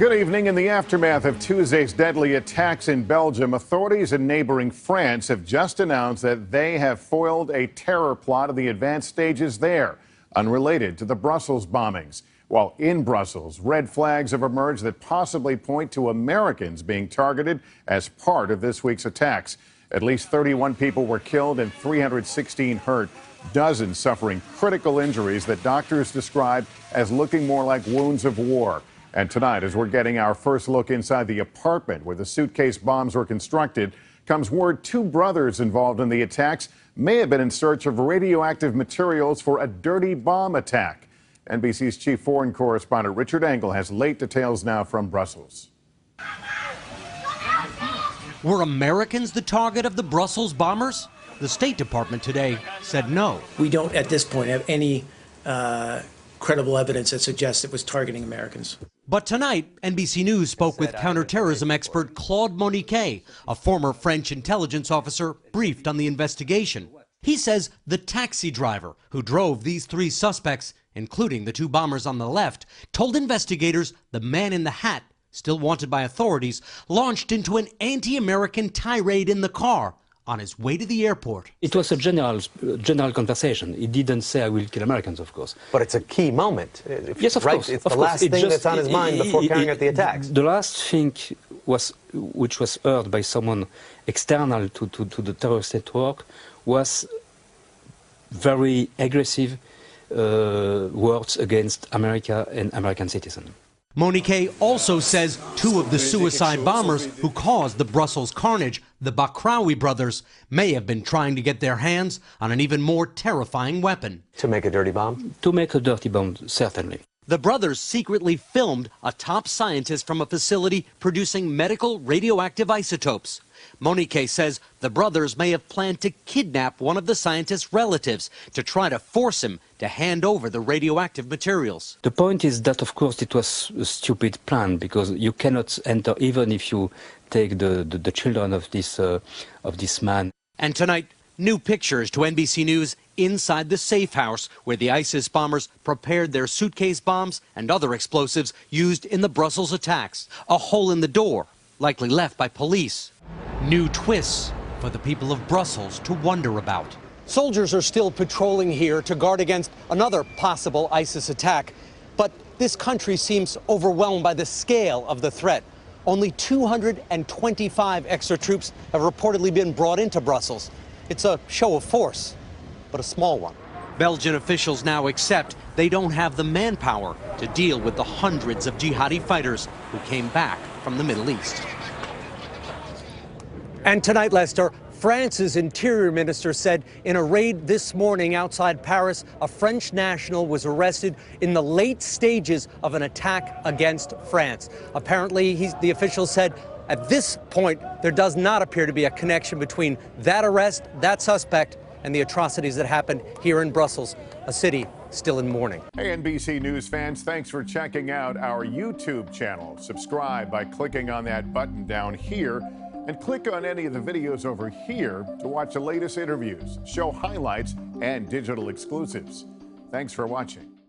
Good evening. In the aftermath of Tuesday's deadly attacks in Belgium, authorities in neighboring France have just announced that they have foiled a terror plot in the advanced stages there, unrelated to the Brussels bombings. While in Brussels, red flags have emerged that possibly point to Americans being targeted as part of this week's attacks. At least 31 people were killed and 316 hurt, dozens suffering critical injuries that doctors describe as looking more like wounds of war. And tonight, as we're getting our first look inside the apartment where the suitcase bombs were constructed, comes word two brothers involved in the attacks may have been in search of radioactive materials for a dirty bomb attack. NBC's chief foreign correspondent Richard Engel has late details now from Brussels. Were Americans the target of the Brussels bombers? The State Department today said no. We don't at this point have any credible evidence that suggests it was targeting Americans. But tonight, NBC News spoke with counterterrorism expert Claude Moniquet, a former French intelligence officer briefed on the investigation. He says the taxi driver who drove these three suspects, including the two bombers on the left, told investigators the man in the hat, still wanted by authorities, launched into an anti-American tirade in the car on his way to the airport. It was a general conversation. He didn't say, "I will kill Americans," of course. But it's a key moment. Yes, of course. It's the last thing that's on his mind before carrying out the attacks. The last thing which was heard by someone external to the terrorist network was very aggressive words against America and American citizens. Moniquet also says two of the suicide bombers who caused the Brussels carnage, the Bakraoui brothers, may have been trying to get their hands on an even more terrifying weapon. To make a dirty bomb? To make a dirty bomb, certainly. The brothers secretly filmed a top scientist from a facility producing medical radioactive isotopes. Moniquet says the brothers may have planned to kidnap one of the scientist's relatives to try to force him to hand over the radioactive materials. The point is that, of course, it was a stupid plan, because you cannot enter, even if you take the children of this man. And tonight, new pictures to NBC News inside the safe house where the ISIS bombers prepared their suitcase bombs and other explosives used in the Brussels attacks. A hole in the door, likely left by police. New twists for the people of Brussels to wonder about. Soldiers are still patrolling here to guard against another possible ISIS attack. But this country seems overwhelmed by the scale of the threat. Only 225 extra troops have reportedly been brought into Brussels. It's a show of force, but a small one. Belgian officials now accept they don't have the manpower to deal with the hundreds of jihadi fighters who came back from the Middle East. And tonight, Lester, France's interior minister said in a raid this morning outside Paris, a French national was arrested in the late stages of an attack against France. Apparently, the official said at this point, there does not appear to be a connection between that arrest, that suspect, and the atrocities that happened here in Brussels, a city still in mourning. Hey, NBC News fans, thanks for checking out our YouTube channel. Subscribe by clicking on that button down here, and click on any of the videos over here to watch the latest interviews, show highlights, and digital exclusives. Thanks for watching.